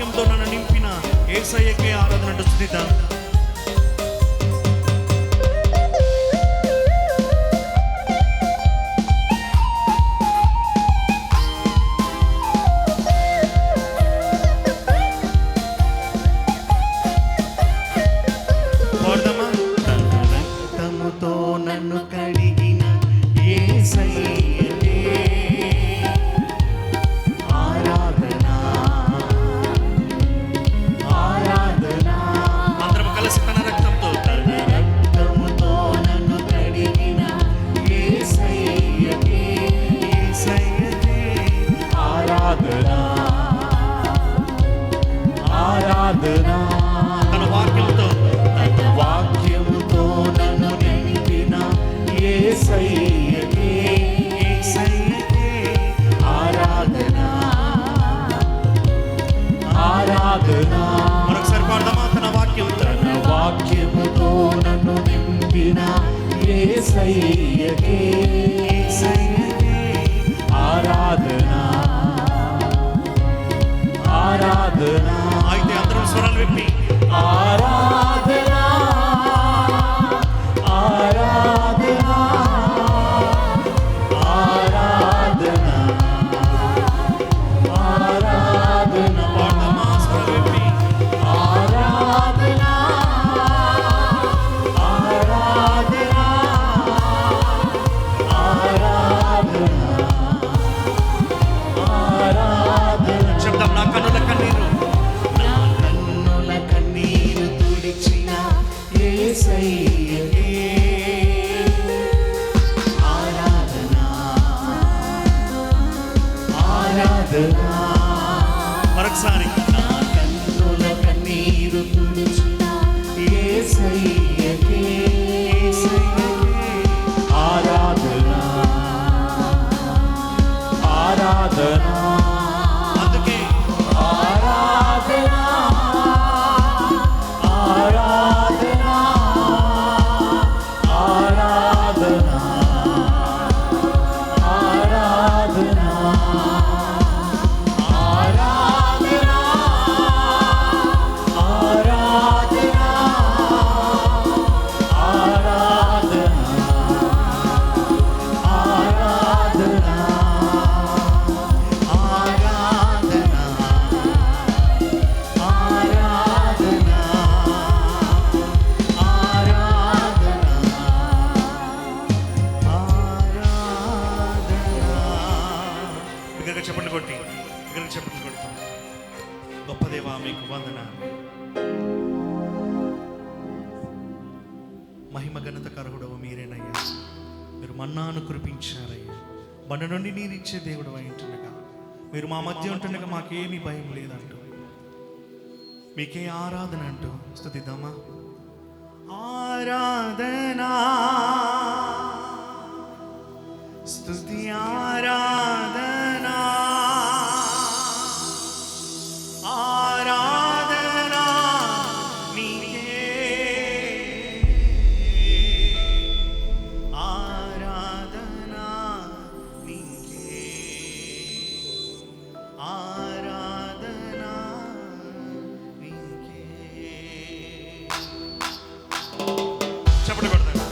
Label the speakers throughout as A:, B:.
A: వాక్యంతో నన్ను నింపిన యేసయ్యకే ఆరాధన అంటూ స్తుతిద్దాం.
B: నన్ను కడిగిన యేసయ్యకే ఆరాధన ఆరాధన.
A: అందరం కలిసి తన రక్తంతో
B: నన్ను కడిగిన యేసయ్యకే ఆరాధన ఆరాధన.
A: తన వాక్యంతో
B: నన్ను నింపిన యేసయ్యకే ఆరాధన ఆరాధన.
A: మరొకసారి పాడదామా? తన వాక్యముతో
B: నన్ను నింపిన యేసయ్యకే ఆరాధన ఆరాధన.
A: అయితే అందరం స్వరాలు విప్పి
B: ఆరాధన ఆరాధన ఆరాధన ఆరాధన.
A: పాడదామా? స్వరాలు విప్పి
B: ఆరాధన ఆరాధన ఆరాధన ఆరాధన.
A: చెప్దాం. నా కన్నుల కన్నీరు
B: తుడిచిన యేసయ్యకే ఆరాధన ఆరాధన.
A: మరొకసారి
B: నా కన్నుల కన్నీరు తుడిచిన యేసయ్యకే ఆరాధన ఆరాధన.
A: అందుకే
B: ఆరాధన ఆరాధన ఆరాధన ఆరాధన ఆరాధన ఆరాధన ఆరాధన ఆరాధన
A: చెప్పండి కొట్టి దగ్గర చెప్పండి కొడతాం. గొప్ప దేవా మీకు వందనాలు. మహిమ ఘనత కరుగుడవు మీరేనయ్యా. మీరు మన్నాను కురిపించారయ్యా. బండ నుండి నీరిచ్చే దేవుడు ఉంటుండగా, మీరు మా మధ్య ఉంటుండగా మాకేమీ భయం లేదంటూ మీకే ఆరాధన అంటూ స్తుతిద్దామా? ఆరాధనా స్తుతి ఆరాధనా ఆరాధనా నీకే ఆరాధనా నీకే ఆరాధనా నీకే. చప్పట్లు కొడతాను.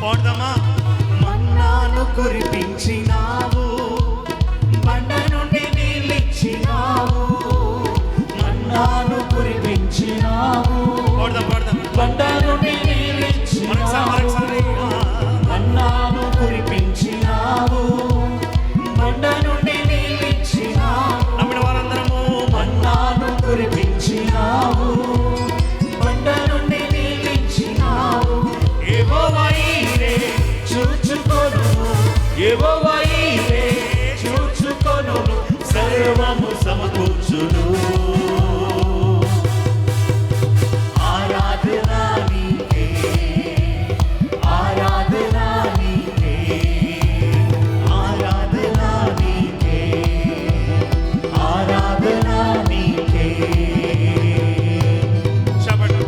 A: పాడదామా? మన్నాను కురిపించినావు, బండ నుండి నీళ్ళిచ్చినావు.
B: మన్నాను కురిపించినావు,
A: పాడదాం
B: బండ నుండి నీళ్ళిచ్చినావు. మన్నాను కురిపించినావు, బండ నుండి నీళ్ళిచ్చినావు.
A: నమ్మిన వారందరము
B: మన్నాను కురిపించినావు, బండ నుండి నీళ్ళిచ్చినావు.
A: యెహోవా ఈరే
B: చూచుకొను, యెహోవా ఈరే చూచుకొను, సర్వము సమకూర్చును. ఆరాధనా నీకే, ఆరాధనా నీకే, ఆరాధనా నీకే, ఆరాధనా నీకే.
A: చెప్పండి.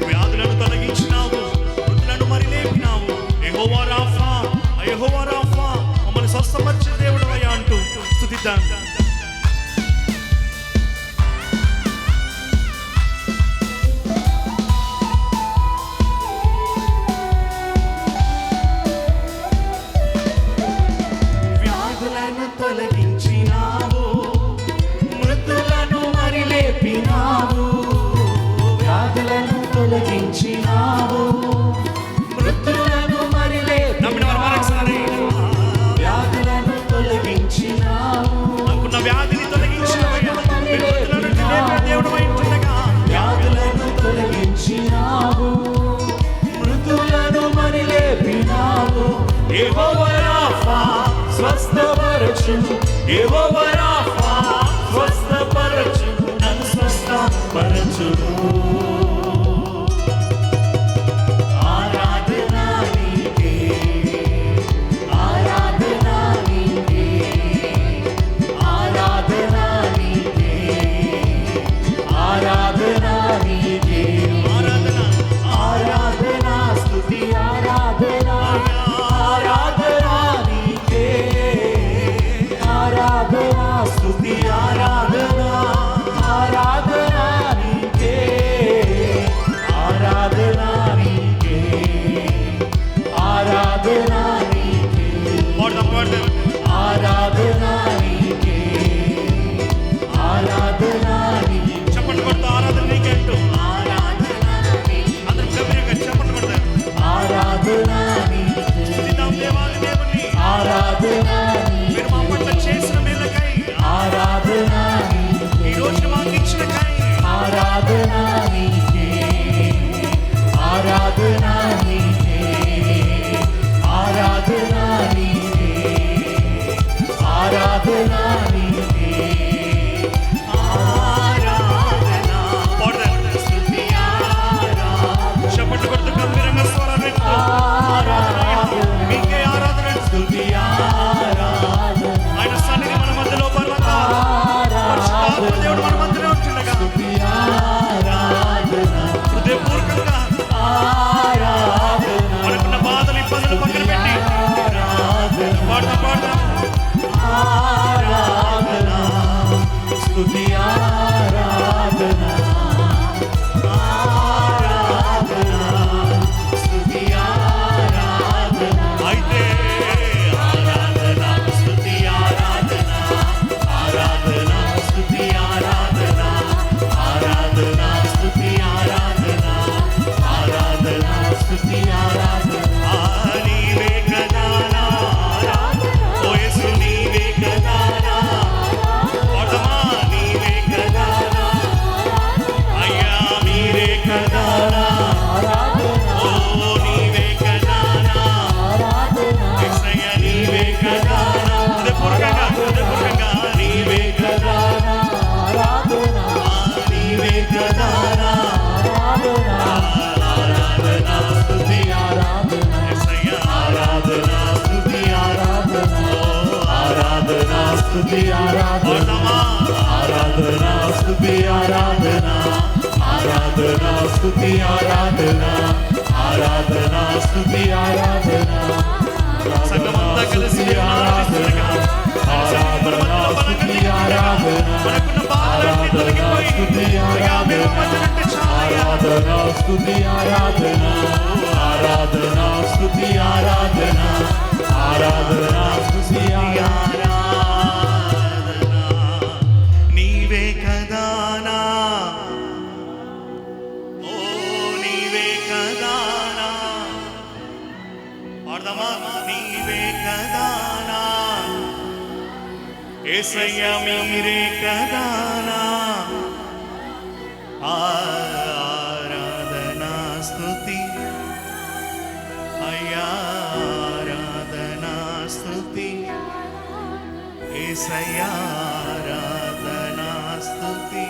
A: వ్యాధులను తొలగించినావు, మృతులను మరి లేపినావు. యెహోవా రాఫా, యెహోవా రాఫా, మమ్మల్ని స్వస్థపరిచే దేవుడు అయ్యా అంటూ స్తుతిద్దాం.
B: వ్యాధులను తొలగించినావు, మృతులను మరి లేపినావు. వ్యాధులను తొలగించినావు, మృతులను మరి
A: నమ్మిన వారు మరొకసారి.
B: వ్యాధులను తొలగించినావు,
A: నాకున్న వ్యాధిని తొలగించినవయ్యా, మీరు మృతుల నుండి లేపిన దేవుడు అయింటుండగా.
B: వ్యాధులను తొలగించినావు, మృతులను మరి లేపినావు. యెహోవా రాఫా స్వస్థపరచు, యెహోవా రాఫా స్వస్థపరచు, నన్ను స్వస్థపరచును. ఆరాధనా నీకే, ఆరాధనా నీకే, ఆరాధనా నీకే, ఆరాధనా నీకే.
A: ఆరాధన
B: ఆరాధనా స్తుతి ఆరాధనా, ఆరాధనా నీకే, ఆరాధనా స్తుతి ఆరాధనా, ఆరాధనా నీకే, ఆరాధనా నీకే, ఆరాధనా నీకే,
A: పాడదాం.
B: ఆరాధనా నీకే, ఆరాధనా నీకే.
A: చప్పట్లు కొడుతూ ఆరాధన నీకే అంటూ
B: ఆరాధనా నీకే,
A: అందరం గంభీరంగా చప్పట్లు కొడతాం.
B: ఆరాధనా నీకే,
A: స్తుతిద్దాం దేవాది దేవుని.
B: ఆరాధనా నీకే,
A: మీరు మా పట్ల చేసిన మేలకై,
B: ఆరాధనా నీకే,
A: ఈ రోజు మాకు ఇచ్చినకై,
B: ఆరాధనా నీకే, ఆరాధనా నీకే, ఆరాధనా నీకే, ఆరాధనా నీకే, ఆరాధనా
A: పాడదాం.
B: స్తుతి ఆరాధనా,
A: చప్పట్లు కొడుతూ గంభీరంగా స్వరాన్ని ఎత్తుతూ మీకే ఆరాధన.
B: స్తుతి ఆరాధనా,
A: ఆయన సన్నిధి మన మధ్యలో పర్వత పరిశుద్ధాత్మ దేవుడు మన మధ్యలో ఉంటుండగా
B: స్తుతి ఆరాధనా,
A: హృదయపూర్వకంగా
B: ఆరాధనా,
A: మనకున్న బాధలు ఇబ్బందులు పక్కన పెట్టి పాడదాం.
B: ఆరాధనా, స్తుతి ఆరాధనా, ఆరాధనా, స్తుతి ఆరాధనా.
A: అయితే
B: ఆరాధనా, స్తుతి ఆరాధనా, ఆరాధనా, స్తుతి ఆరాధన, ఆరాధనా, స్తుతి ఆరాధన, ఆరాధనా, స్తుతి ఆరాధన.
A: నీవే కదా నా ఓ యేసు నీవే కదా నా పాడమా. నీవే కదా నా అయ్యా, మీరే కదా నా ఓ నీవే కదా నా యేసయ్య, నీవే కదా నా. హృదయపూర్వకంగా నీవే కదా నా, నీవే కదా నా
B: ఆరాధనా, స్తుతి ఆరాధన,
A: యేసయ్య.
B: ఆరాధనా, స్తుతి ఆరాధన, ఆరాధనా, స్తుతి ఆరాధన,
A: పాడమా.
B: ఆరాధనా, స్తుతి ఆరాధన, ఆరాధనా, స్తుతి ఆరాధన, ఆరాధనా, స్తుతి ఆరాధన.
A: సంఘమంతా కలిసి ఆరాధిస్తుండగా
B: ఆరాధనా, స్తుతి ఆరాధన,
A: మనకున్న బాధలన్నీ తొలగిపోయి
B: స్తుతి
A: అయ్యా మీరు మా మధ్య ఉంటే చాలయ్యా.
B: ఆరాధన స్తుతి ఆరాధన ఆరాధన స్తుతి ఆరాధన ఆరాధన స్తుతి ఆరాధన
A: నీవే కదానా, ఓ నీవే కదానా, పాడదామా? నీవే కదానా యేసయ్యా, మీరే కదానా, ఆరాధనా స్తుతి అయ్యా, ఆరాధనా స్తుతి యేసయ్యా, ఆరాధనా స్తుతి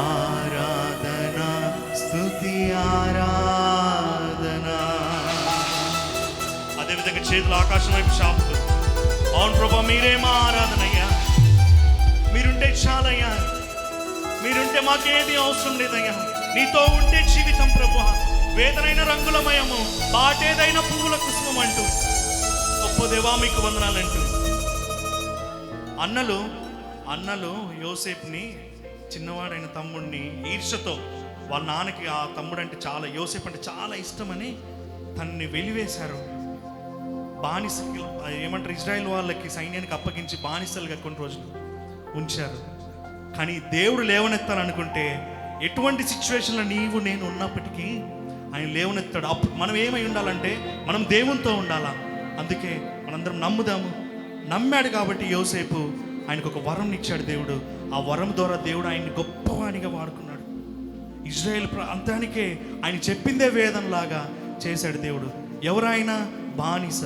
A: ఆరాధనా స్తుతి ఆరాధనా. అదేవిధంగా చేతులు ఆకాశం వైపు చాపుతూ, అవును ప్రభా మీరే మా ఆరాధనయ్యా, మీరుంటే చాలయ్యా, మీరుంటే మాకేది అవసరం లేదయ్యా, నీతో ఉంటే జీవితం ప్రభువా, వేదనైన రంగులమయము, పాటేదైన పువ్వుల కుసుమం అంటూ, గొప్ప దేవా మీకు వందనాలంటూ. అన్నలు యోసేపుని, చిన్నవాడైన తమ్ముడిని ఈర్ష్యతో, వాళ్ళ నాన్నకి ఆ తమ్ముడు అంటే చాలా, యోసేపు అంటే చాలా ఇష్టమని తనని వెలివేశారు. బానిసకి ఏమంటారు, ఇజ్రాయెల్ వాళ్ళకి సైన్యానికి అప్పగించి బానిసలుగా కొన్ని రోజులు ఉంచారు. కానీ దేవుడు లేవనెత్తాలనుకుంటే ఎటువంటి సిచ్యువేషన్లో నీవు నేను ఉన్నప్పటికీ ఆయన లేవనెత్తాడు. అప్పుడు మనం ఏమై ఉండాలంటే మనం దేవునితో ఉండాలా. అందుకే మనందరం నమ్ముదాము. నమ్మాడు కాబట్టి యోసేపు ఆయనకు ఒక వరం ఇచ్చాడు దేవుడు. ఆ వరం ద్వారా దేవుడు ఆయన్ని గొప్పవాడిగా వాడుకున్నాడు. ఇజ్రాయేల్ ప్రాంతానికే ఆయన చెప్పిందే వేదంలాగా చేశాడు దేవుడు. ఎవరైనా బానిస,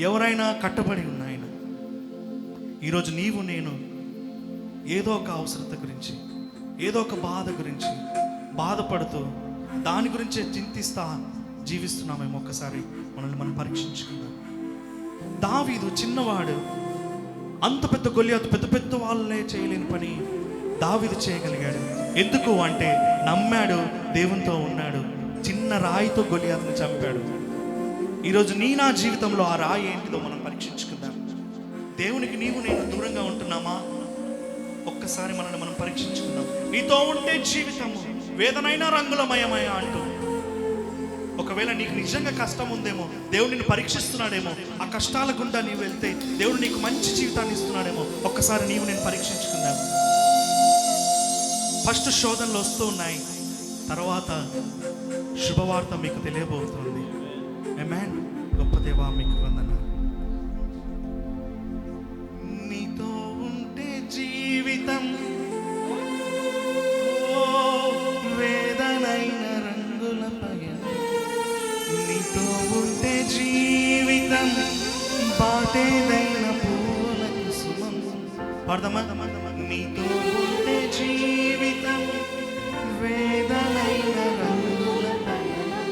A: ఎవరైనా కట్టబడి ఉన్న ఆయన. ఈరోజు నీవు నేను ఏదో ఒక అవసరత గురించి, ఏదో ఒక బాధ గురించి బాధపడుతూ దాని గురించే చింతిస్తా జీవిస్తున్నామేమో. ఒక్కసారి మనల్ని మనం పరీక్షించుకుందాం. దావీదు చిన్నవాడు, అంత పెద్ద గొలియాతు పెద్ద పెద్ద వాళ్ళే చేయలేని పని దావీదు చేయగలిగాడు. ఎందుకు అంటే నమ్మాడు, దేవునితో ఉన్నాడు. చిన్న రాయితో గొలియాతుని చంపాడు. ఈరోజు నా జీవితంలో ఆ రాయి ఏంటిదో మనం పరీక్షించుకుందాం. దేవునికి నీవు నేను దూరంగా ఉంటున్నామా? ఒక్కసారి మనల్ని మనం పరీక్షించుకుందాం. నీతో ఉంటే జీవితము వేదనైనా రంగులమయమయ అంటూ. ఒకవేళ నీకు నిజంగా కష్టం ఉందేమో, దేవుడు నిన్ను పరీక్షిస్తున్నాడేమో, ఆ కష్టాల గుండా నీవు వెళ్తే దేవుడు నీకు మంచి జీవితాన్ని ఇస్తున్నాడేమో. ఒక్కసారి నీవు నేను పరీక్షించుకుందాం. ఫస్ట్ శోధనలు వస్తూ ఉన్నాయి, తర్వాత శుభవార్త మీకు తెలియబోతుంది. ఆమేన్. గొప్ప దేవా మీకు వందనాలు. నీతో ఉంటే జీవితం వేదనైన రంగుల పయనం, నీతో ఉంటే జీవితం బాటేదైన పూల కుసుమం. పాడదామా? నీతో ఉంటే జీవితం వేదనైన రంగుల పయనం,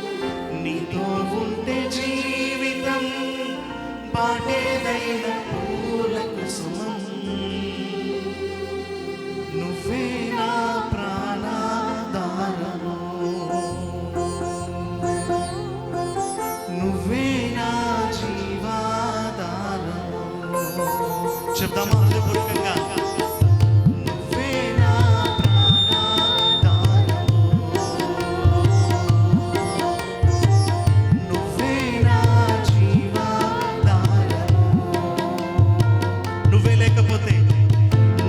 A: నీతో ఉంటే జీవితం బాటేదైన పూల కుసుమం. నువ్వే నా ప్రాణాధారము, నువ్వే నా జీవాధారము. చెప్దామా హృదయపూర్వకంగా? నువ్వే నా ప్రాణాధారము, నువ్వే నా జీవాధారము.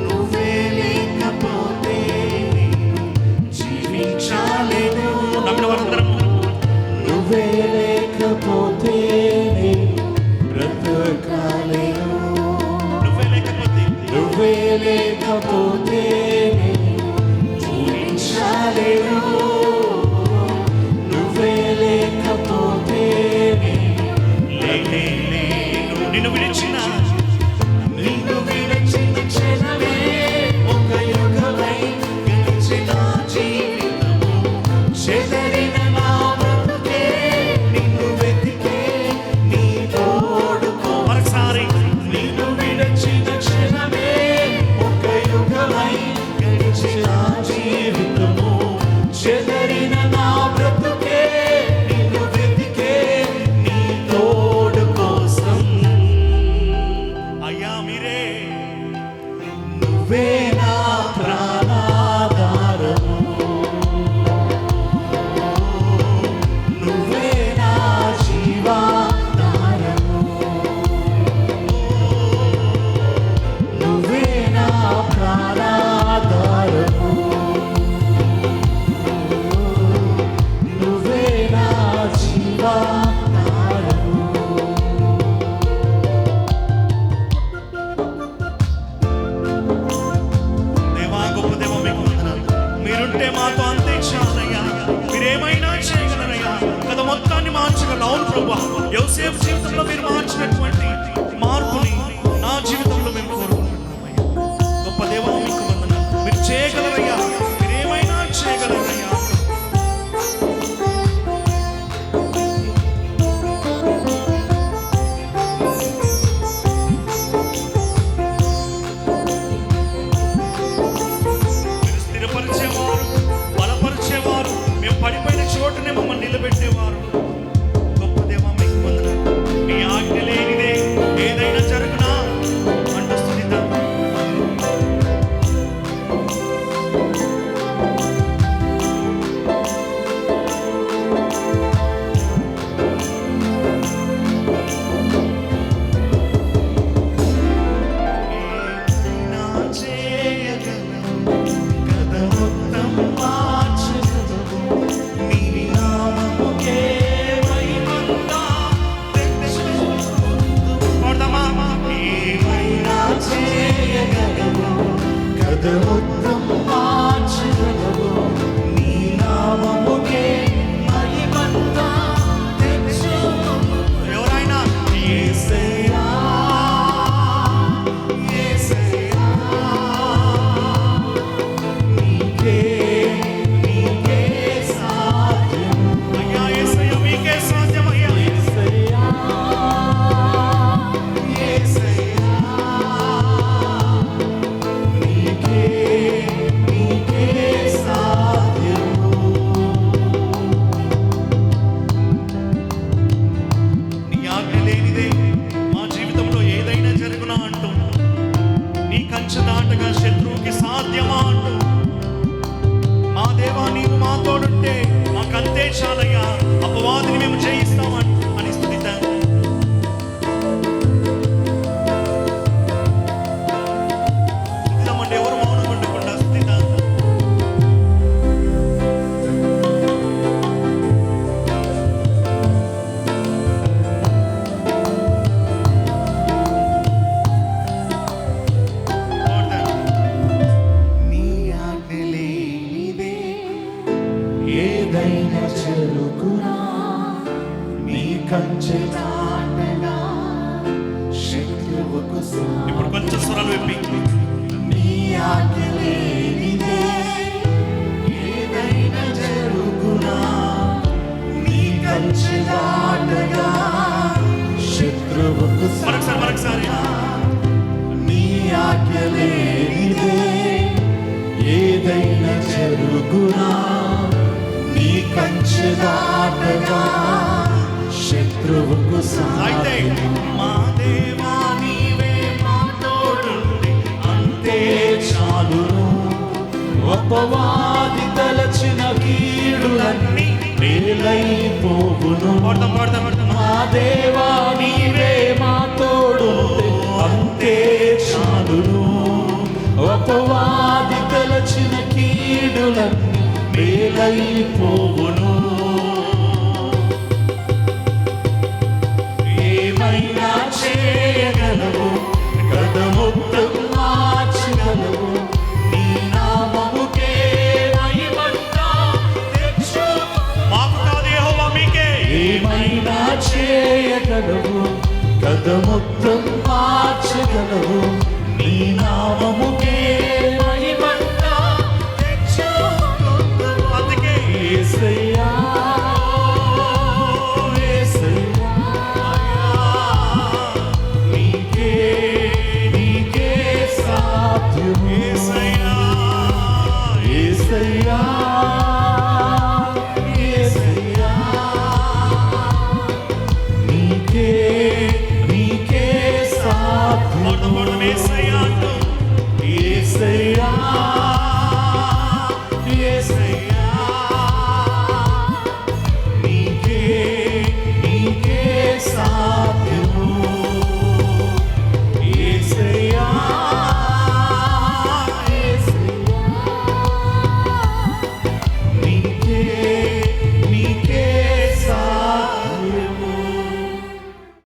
A: నువ్వే లేకపోతే జీవించాలేను. నమ్మిన వారందరము
B: నువ్వే లేకపోతే బ్రతకాలేను,
A: నువ్వే లేకపోతే
B: నువ్వే లేకపోతే జీవించాలేను, నువ్వే లేకపోతే
A: లేనే లేను. నిన్ను విడిచిన
B: క్షణమే
A: ఒక యుగమై గడిచిన జీవితము,
B: చెదరిన నా బ్రతుకే నిన్ను వెతికే నీ తోడుకో.
A: మరొకసారి
B: నిన్ను విడిచిన క్షణమే ఒక యుగమై గడిచిన జీవితము, వాగ్దానము.
A: దేవా, గొప్ప దేవ, మీకు వందనాలు. మీరుంటే మాతో అంతే చాలయ్యా. మీరేమైనా చేయగలరయ్యా. గత మొత్తాన్ని మార్చగలరు. అవును ప్రభువా, యోసేపు జీవితంలో మీరు మార్చినటువంటి మార్పుని నా జీవితంలో మేము కోరుకుంటున్నామయ్యా. గొప్ప దేవా, మీకు వందనాలు. మీరు చేయగలరయ్యా. మీరేమైనా చేయగలరయ్యా. పడిపోయిన చోటనే మమ్మల్ని నిలబెట్టేవారు. గొప్ప దేవా, మీకు వందనాలు. మీ ఆజ్ఞ లేనిదే ఏదైనా జరుగునా అంటూ స్తుతిద్దాం. ఏదైనా చేయగలవు, కథ మొత్తం మార్చగలవు. నీ నామముకే మహిమంతా పాడదామా?
B: ఏమైనా చేయగలవు, కథ మొత్తం మార్చగలవు. నీ నామముకే మహిమంతా తెచ్చుము.
A: ఎవరైనా
B: యేసయ్యా, యేసయ్యా, నీకే సాధ్యము.
A: అయ్యా యేసయ్య, మీకే సాధ్యమయ్యా.
B: యేసయ్యా, యేసయ్యా, నీకే సాధ్యము.
A: నీ ఆజ్ఞ లేనిదే మా జీవితంలో ఏదైనా జరుగునా అంటూ, నీ కంచె దాటగా శత్రువుకి సాధ్యమా అంటూ, మా దేవా, నీవు మా తోడుంటే మాకంతే చాలయ్యా. అపవాదిని మేము జయిస్తామని అని స్తుతిద్దాం. స్తుతిద్దామంటే ఎవరు మౌనం ఉండకుండా స్తుతిద్దాం.
B: నీ ఆజ్ఞ లేనిదే ఏదైనా జరుగునా, నీ కంచె దాటగా శత్రువుకు
A: ఇప్పుడు కొంచెం స్వరాలు విప్పి,
B: నీ ఆజ్ఞ లేనిదే ఏదైనా జరుగునా, నీ కంచె దాటగా శత్రువుకు
A: మరొకసారి
B: నీ ఆజ్ఞ లేనిదే ఏదైనా జరుగునా, నీ కంచె దాటగా శత్రువుకు
A: అయితే మా దేవా, నీవే మా తోడుండి
B: అంతే చాలును. అపవాది తలచిన కీడులన్నీ మేలైపోవును. మా దేవా, నీవే మా తోడుంటే అంతే చాలును. అపవాది తలచిన కీడులన్నీ మేలైపోవును. ఏమైనా చేయగలవు, కథ మొత్తం మార్చగలవు. నీ నామముకే మహిమంతా తెచ్చుము.
A: మాకు కాదు యెహోవా, మీకే.
B: ఏమైనా చేయగలవు, కథ మొత్తం మార్చగలవు. నీ నామముకే